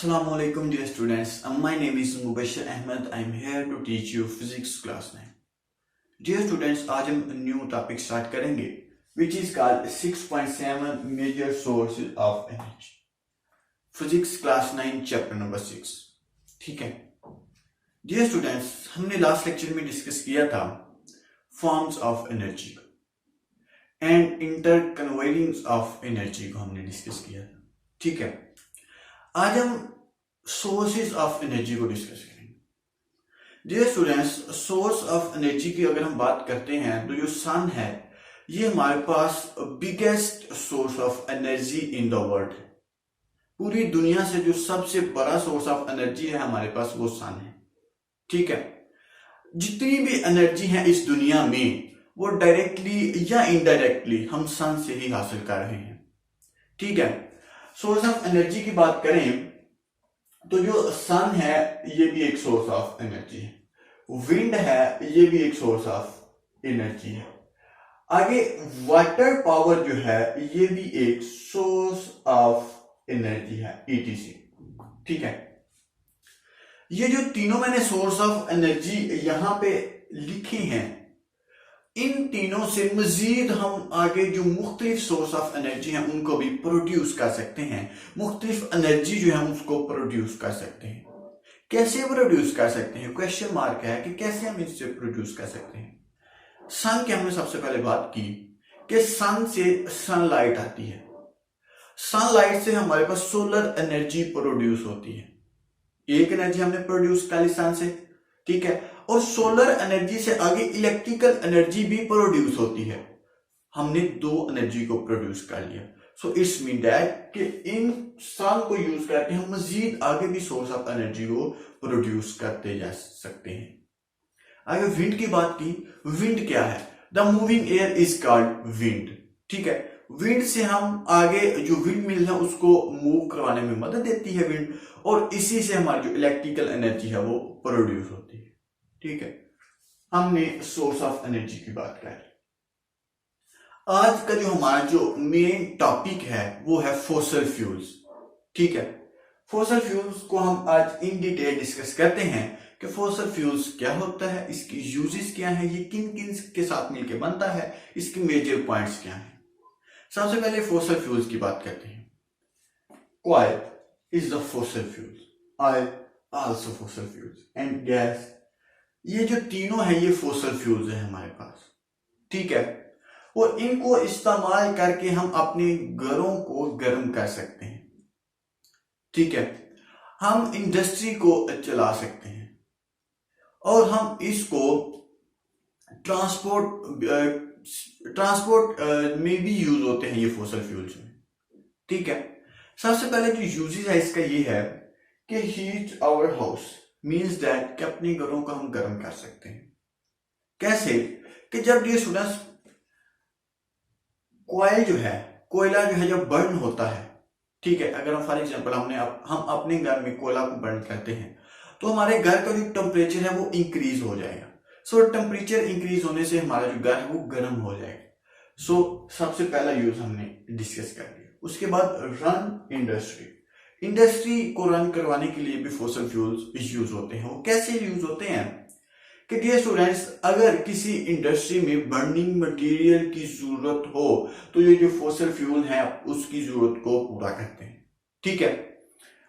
Assalamu alaikum dear students. My name is Mubashir Ahmed. I am here to teach you physics class 9. Dear students, आज हम new topic start करेंगे which is called 6.7 major sources of energy. Physics class 9 chapter number 6. ठीक है Dear students, हमने last lecture में discuss किया था forms of energy and interconversion of energy को हमने डिस्कस किया था. ठीक है आज हम सोर्सेज ऑफ एनर्जी को डिस्कस करेंगे. Dear students, source of energy की अगर हम बात करते हैं तो जो सन है ये हमारे पास biggest source of energy in the world है. पूरी दुनिया से जो सबसे बड़ा सोर्स ऑफ एनर्जी है हमारे पास वो सन है. ठीक है जितनी भी एनर्जी है इस दुनिया में वो डायरेक्टली या इनडायरेक्टली हम सन से ही हासिल कर रहे हैं. ठीक है सोर्स ऑफ एनर्जी की बात करें तो जो सन है ये भी एक सोर्स ऑफ एनर्जी है, विंड है ये भी एक सोर्स ऑफ एनर्जी है, आगे वाटर पावर जो है ये भी एक सोर्स ऑफ एनर्जी है ETC. ठीक है ये जो तीनों मैंने सोर्स ऑफ एनर्जी यहां पे लिखे हैं इन तीनों से मजीद हम आगे जो मुख्तलिफ सोर्स ऑफ एनर्जी हैं उनको भी प्रोड्यूस कर सकते हैं. मुख्तलिफ एनर्जी जो है हम उसको प्रोड्यूस कर सकते हैं. कैसे प्रोड्यूस कर सकते हैं क्वेश्चन मार्क है कि कैसे हम इससे प्रोड्यूस कर सकते हैं. सन की हमने सबसे पहले बात की कि सन से सनलाइट आती है. सनलाइट से हमारे पास सोलर एनर्जी प्रोड्यूस होती है. एक एनर्जी हमने प्रोड्यूस कर ली सन से. ठीक है और सोलर एनर्जी से आगे इलेक्ट्रिकल एनर्जी भी प्रोड्यूस होती है. हमने दो एनर्जी को प्रोड्यूस कर लिया. सो इट्स मीन दैट कि इन सन को यूज करके हम मजीद आगे भी सोर्स ऑफ एनर्जी को प्रोड्यूस करते जा सकते हैं. आगे विंड की बात की. विंड क्या है? The moving air is called wind. ठीक है विंड से हम आगे जो विंड मिल है उसको मूव करवाने में मदद देती है विंड और इसी से हमारी जो इलेक्ट्रिकल एनर्जी है वो प्रोड्यूस होती है. ठीक है हमने सोर्स ऑफ एनर्जी की बात कर. आज का जो हमारा जो मेन टॉपिक है वो है फॉसिल फ्यूल्स. ठीक है फॉसिल फ्यूल्स को हम आज इन डिटेल डिस्कस करते हैं कि फॉसिल फ्यूल्स क्या होता है, इसकी यूजेस क्या है, ये किन किन के साथ मिलकर बनता है, इसके मेजर पॉइंट्स क्या हैं. सबसे पहले फॉसिल फ्यूल्स की बात करते हैं. Coal is the fossil fuels, oil also fossil fuels and gas. ये जो तीनों है ये फॉसिल फ्यूल्स है हमारे पास. ठीक है और इनको इस्तेमाल करके हम अपने घरों को गर्म कर सकते हैं. ठीक है हम इंडस्ट्री को चला सकते हैं और हम इसको ट्रांसपोर्ट में भी यूज होते हैं ये फॉसिल फ्यूल्स में. ठीक है सबसे पहले जो यूजेस है इसका ये है कि heat our house means that कि अपने घरों को हम गर्म कर सकते हैं. कैसे कि जब ये स्टूडेंट्स कोयल जो है कोयला जो है जब बर्न होता है. ठीक है अगर हम फॉर एग्जांपल हम अपने घर में कोयला को बर्न करते हैं तो हमारे घर का जो टेम्परेचर है वो इंक्रीज हो जाएगा. सो टेम्परेचर इंक्रीज होने से हमारा जो घर है वो गर्म हो जाएगा. सो सबसे पहला यूज हमने डिस्कस कर लिया. उसके बाद रन इंडस्ट्री को रन करवाने के लिए भी फॉसिल फ्यूल्स यूज होते हैं. वो कैसे यूज होते हैं कि डियर स्टूडेंट्स अगर किसी इंडस्ट्री में बर्निंग मटेरियल की जरूरत हो तो ये जो फॉसिल फ्यूल है उसकी जरूरत को पूरा करते हैं. ठीक है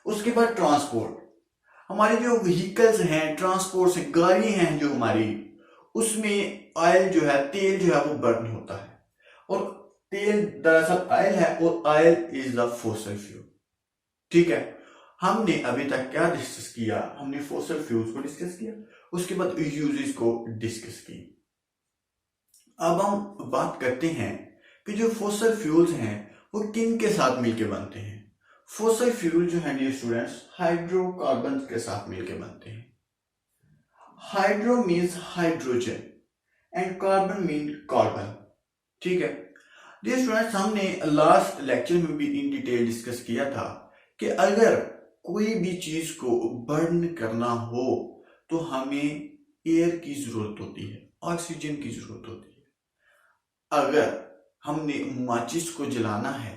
उसके बाद ट्रांसपोर्ट. हमारे जो व्हीकल्स हैं ट्रांसपोर्ट से गाड़ी हैं जो हमारी उसमें ऑयल जो है तेल जो है वो बर्न होता है और तेल दरअसल ऑयल है और oil is the fossil fuel. ठीक है हमने अभी तक क्या डिस्कस किया, हमने फॉसिल फ्यूल्स को डिस्कस किया उसके बाद यूजेस को डिस्कस की. अब हम बात करते हैं कि जो फॉसिल फ्यूल्स हैं वो किन के साथ मिलकर बनते हैं. फॉसिल फ्यूल जो है डियर स्टूडेंट्स हाइड्रोकार्बन के साथ मिलकर बनते हैं. Hydro means hydrogen and carbon mean carbon. ठीक है डियर स्टूडेंट्स हमने लास्ट लेक्चर में भी इन डिटेल डिस्कस किया था कि अगर कोई भी चीज को बर्न करना हो तो हमें एयर की जरूरत होती है, ऑक्सीजन की जरूरत होती है. अगर हमने माचिस को जलाना है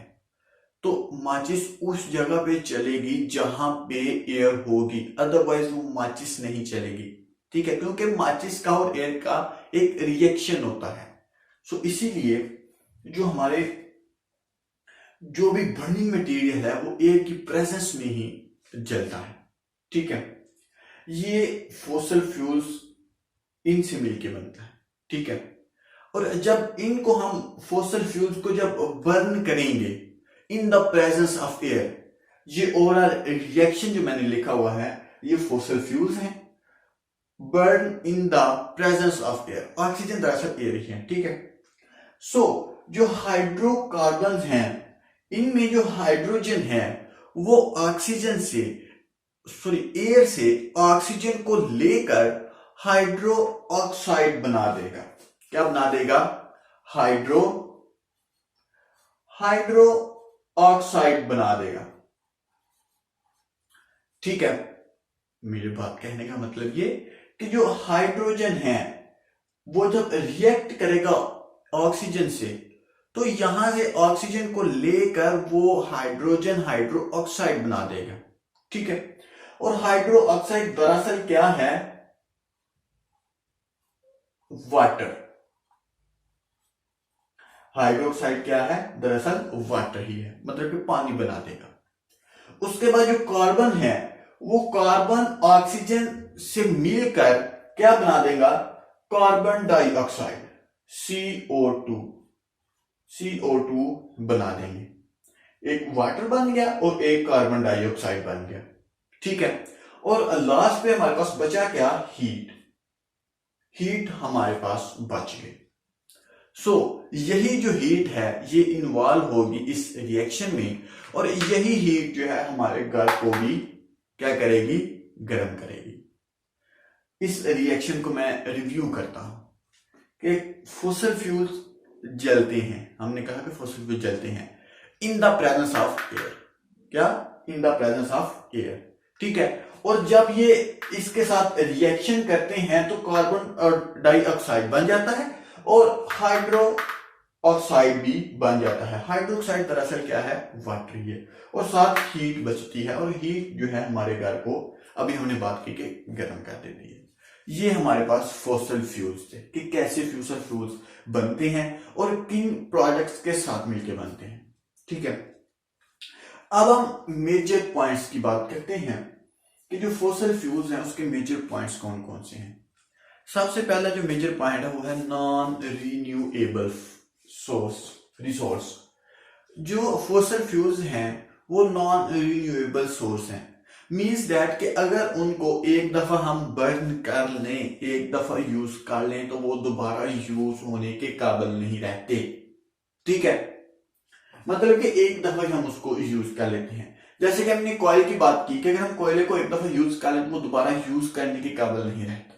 तो माचिस उस जगह पे चलेगी जहां पे एयर होगी, अदरवाइज वो माचिस नहीं चलेगी। ठीक है, क्योंकि माचिस का और एयर का एक रिएक्शन होता है। सो इसीलिए जो हमारे जो भी बर्निंग मटेरियल है वो एयर की प्रेजेंस में ही जलता है। ठीक है, ये फॉसिल फ्यूल्स इनसे मिलके बनता है। ठीक है, और जब इनको हम फॉसिल फ्यूल्स को जब बर्न करेंगे इन द प्रेजेंस ऑफ एयर, ये ओवरऑल रिएक्शन जो मैंने लिखा हुआ है ये फॉसिल फ्यूल्स हैं, burn in the presence of air. Oxygen दरअसल एयर ही है। ठीक है, सो जो हाइड्रोकार्बन हैं इनमें जो हाइड्रोजन है वो ऑक्सीजन से एयर से ऑक्सीजन को लेकर हाइड्रो ऑक्साइड बना देगा। क्या बना देगा? हाइड्रो ऑक्साइड बना देगा। ठीक है, मेरी बात कहने का मतलब ये कि जो हाइड्रोजन है वो जब रिएक्ट करेगा ऑक्सीजन से तो यहां से ऑक्सीजन को लेकर वो हाइड्रोजन हाइड्रो ऑक्साइड बना देगा। ठीक है, और हाइड्रो ऑक्साइड दरअसल क्या है? वाटर। हाइड्रोक्साइड क्या है? दरअसल वाटर ही है, मतलब कि पानी बना देगा। उसके बाद जो कार्बन है वो कार्बन ऑक्सीजन से मिलकर क्या बना देगा? कार्बन डाइऑक्साइड, CO2 बना देंगे। एक वाटर बन गया और एक कार्बन डाइऑक्साइड बन गया। ठीक है, और लास्ट पे हमारे पास बचा क्या? हीट हमारे पास बच गई। सो यही जो हीट है ये इन्वॉल्व होगी इस रिएक्शन में, और यही हीट जो है हमारे घर को भी क्या करेगी? गर्म करेगी। इस रिएक्शन को मैं रिव्यू करता हूं कि फॉसिल फ्यूल्स जलते हैं। हमने कहा कि फॉसिल फ्यूल जलते हैं in the presence of air. क्या? In the presence of air. ठीक है, और जब ये इसके साथ रिएक्शन करते हैं तो कार्बन डाइऑक्साइड बन जाता है और हाइड्रो ऑक्साइड भी बन जाता है। हाइड्रोक्साइड दरअसल क्या है? वाटर ही है, और साथ हीट बचती है, और हीट जो है हमारे घर को अभी हमने बात की कि गर्म कर देती है। ये हमारे पास फॉसिल फ्यूल्स थे कि कैसे फॉसिल फ्यूल्स बनते हैं और किन प्रोडक्ट्स के साथ मिलकर बनते हैं। ठीक है, अब हम मेजर पॉइंट्स की बात करते हैं कि जो फॉसिल फ्यूल्स हैं उसके मेजर पॉइंट्स कौन कौन से हैं। सबसे पहला जो मेजर पॉइंट है वो है नॉन रिन्यूएबल रिसोर्स। जो फॉसिल फ्यूल्स हैं वो नॉन रिन्यूएबल सोर्स हैं। मीन्स दैट कि अगर उनको एक दफा हम बर्न कर लें, एक दफा यूज कर लें, तो वो दोबारा यूज होने के काबिल नहीं रहते। ठीक है, मतलब कि एक दफा हम उसको यूज कर लेते हैं। जैसे कि हमने कोयल की बात की कि अगर हम कोयले को एक दफा यूज कर लें तो वो दोबारा यूज करने के काबिल नहीं रहता।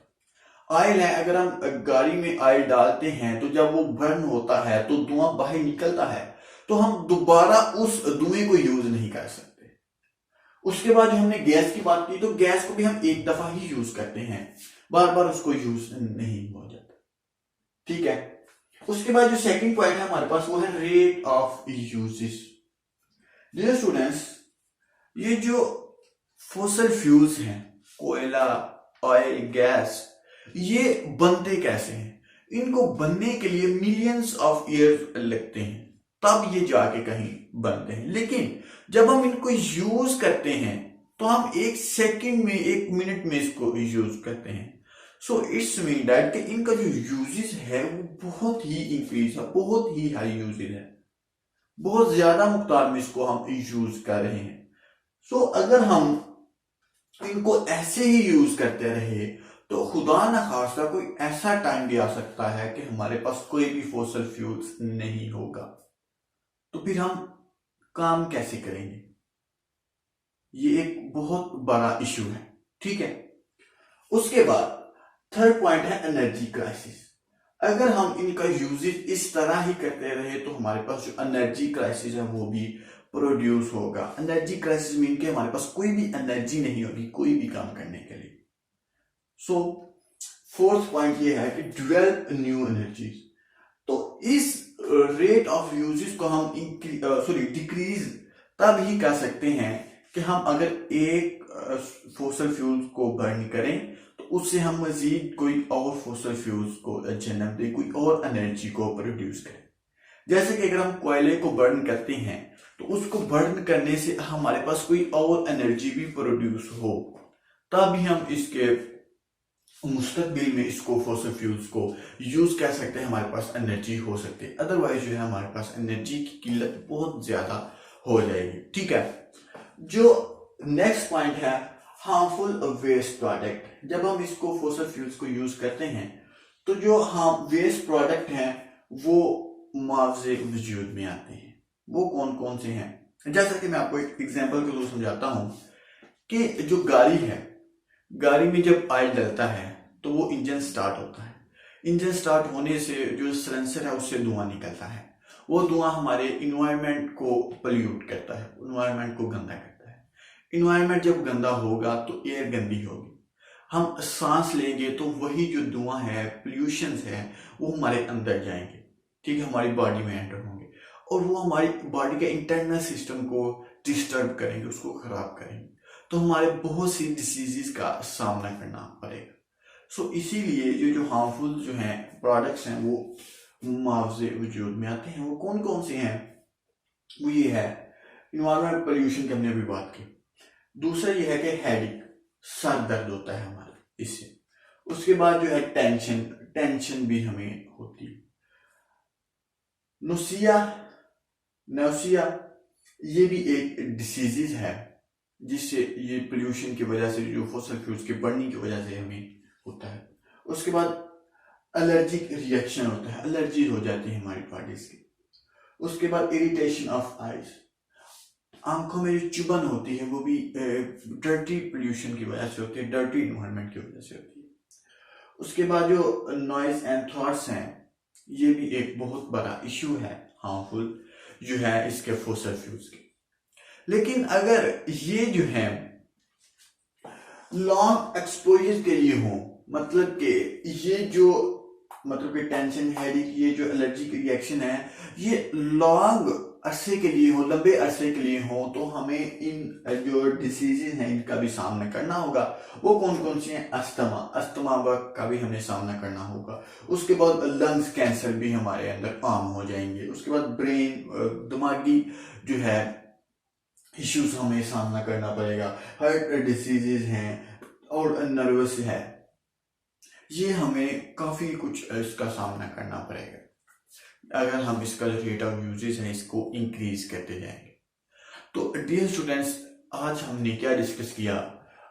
ऑयल है, अगर हम गाड़ी में ऑयल डालते हैं तो जब वो बर्न होता है तो धुआं बाहर निकलता है, तो हम दोबारा उस धुएं को यूज नहीं कर सकते। उसके बाद जो हमने गैस की बात की, तो गैस को भी हम एक दफा ही यूज करते हैं, बार बार उसको यूज नहीं हो जाता। ठीक है, उसके बाद जो सेकंड पॉइंट है हमारे पास वो है rate of uses. Dear students, ये जो फॉसिल फ्यूल्स हैं, कोयला, ऑयल, गैस, ये बनते कैसे हैं? इनको बनने के लिए मिलियंस ऑफ ईयर्स लगते हैं, तब ये जाके कहीं बनते हैं। लेकिन जब हम इनको यूज करते हैं तो हम एक सेकंड में, एक मिनट में इसको यूज करते हैं। सो इट्स मीन दैट कि इनका जो यूजेस है वो बहुत ही इंक्रीज है, बहुत ही हाई यूजेस है, बहुत ज्यादा मुकदार में इसको हम यूज कर रहे हैं। सो अगर हम इनको ऐसे ही यूज करते रहे तो खुदा न खास्ता कोई ऐसा टाइम भी आ सकता है कि हमारे पास कोई भी फॉसिल फ्यूल्स नहीं होगा, तो फिर हम काम कैसे करेंगे? ये एक बहुत बड़ा इशू है। ठीक है, उसके बाद थर्ड पॉइंट है एनर्जी क्राइसिस। अगर हम इनका यूजेज इस तरह ही करते रहे तो हमारे पास जो एनर्जी क्राइसिस है वो भी प्रोड्यूस होगा। एनर्जी क्राइसिस मीन कि हमारे पास कोई भी एनर्जी नहीं होगी कोई भी काम करने के लिए। सो फोर्थ पॉइंट ये है कि डेवलप न्यू एनर्जीज। तो इस रेट ऑफ यूजेस को हम डिक्रीज तब ही कर सकते हैं कि हम अगर एक फॉसिल फ्यूल्स को बर्न करें तो उससे हम मजीद कोई और फॉसिल फ्यूल्स को जन्म दें, कोई और एनर्जी को प्रोड्यूस करें। जैसे कि अगर हम कोयले को बर्न करते हैं तो उसको बर्न करने से हमारे पास कोई और एनर्जी भी प्रोड्यूस हो, तभी हम इसके मुस्तकबिल में इसको फॉसिल फ्यूल्स को यूज कर सकते हैं, हमारे पास एनर्जी हो सकती है। अदरवाइज जो है हमारे पास एनर्जी की किल्लत बहुत ज्यादा हो जाएगी। ठीक है, जो नेक्स्ट पॉइंट है हार्मफुल वेस्ट प्रोडक्ट। जब हम इसको फॉसिल फ्यूल्स को यूज करते हैं तो जो हम वेस्ट प्रोडक्ट हैं वो मुआवजे वजूद में आते हैं। वो कौन कौन से हैं? जैसा कि मैं आपको एक एग्जांपल के थ्रू समझाता हूं कि जो गाड़ी है, गाड़ी में जब ऑयल डलता है तो वो इंजन स्टार्ट होता है। इंजन स्टार्ट होने से जो सिलेंसर है उससे धुआं निकलता है। वो धुआं हमारे इन्वायरमेंट को पोल्यूट करता है, इन्वायरमेंट को गंदा करता है। इन्वायरमेंट जब गंदा होगा तो एयर गंदी होगी, हम सांस लेंगे तो वही जो धुआं है, पोल्यूशन है, वो हमारे अंदर जाएंगे। ठीक है, हमारी बॉडी में एंटर होंगे और वो हमारी बॉडी के इंटरनल सिस्टम को डिस्टर्ब करेंगे, उसको खराब करेंगे, तो हमारे बहुत सी डिसीजेस का सामना करना पड़ेगा। सो इसीलिए ये जो हार्मफुल जो हैं प्रोडक्ट्स हैं वो मुआवजे वजूद में आते हैं। वो कौन कौन से हैं? वो ये है, इन्वायरमेंट पोल्यूशन की हमने अभी बात की। दूसरा ये है कि हेडेक, सर दर्द होता है हमारा इससे। उसके बाद जो है टेंशन भी हमें होती है। नौसिया ये भी एक डिसीज है जिससे ये पोल्यूशन की वजह से, जो फॉसिल फ्यूल्स के बर्निंग की वजह से हमें होता है। उसके बाद एलर्जिक रिएक्शन होता है, एलर्जी हो जाती है हमारी बॉडीज की। उसके बाद इरिटेशन ऑफ आईज, आंखों में जो चुभन होती है वो भी डर्टी पोल्यूशन की वजह से होती है, डर्टी इन्वायरमेंट की वजह से होती है। उसके बाद जो नॉइज एंड थॉट्स हैं, ये भी एक बहुत बड़ा इशू है, हार्मफुल जो है इसके फॉसिल फ्यूल्स के। लेकिन अगर ये जो है लॉन्ग एक्सपोजर के लिए हो, मतलब कि ये जो मतलब कि टेंशन, हेडेक, ये जो एलर्जिक रिएक्शन है ये लॉन्ग अरसे के लिए हो, लंबे अरसे के लिए हो, तो हमें इन जो डिसीजेज हैं इनका भी सामना करना होगा। वो कौन कौन सी हैं? अस्थमा का भी हमें सामना करना होगा। उसके बाद लंग्स कैंसर भी हमारे अंदर आम हो जाएंगे। उसके बाद ब्रेन, दिमागी जो है इश्यूज हमें सामना करना पड़ेगा। हार्ट डिसीजेज हैं और नर्वस है, ये हमें काफी कुछ इसका सामना करना पड़ेगा अगर हम इसका जो रेट ऑफ यूजेस है इसको इंक्रीज करते जाएंगे। तो डियर स्टूडेंट्स, आज हमने क्या डिस्कस किया?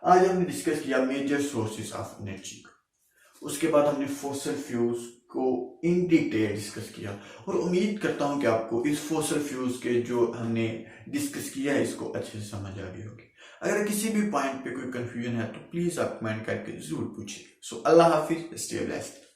आज हमने डिस्कस किया मेजर सोर्सेस ऑफ एनर्जी। उसके बाद हमने फॉसिल फ्यूल्स को इन डिटेल डिस्कस किया और उम्मीद करता हूं कि आपको इस फॉसिल फ्यूल्स के जो हमने डिस्कस किया है इसको अच्छे से समझ आ गई होगी। अगर किसी भी पॉइंट पे कोई कंफ्यूजन है तो प्लीज आप कमेंट करके जरूर पूछिए। सो अल्लाह हाफिज, स्टे ब्लेस्ड।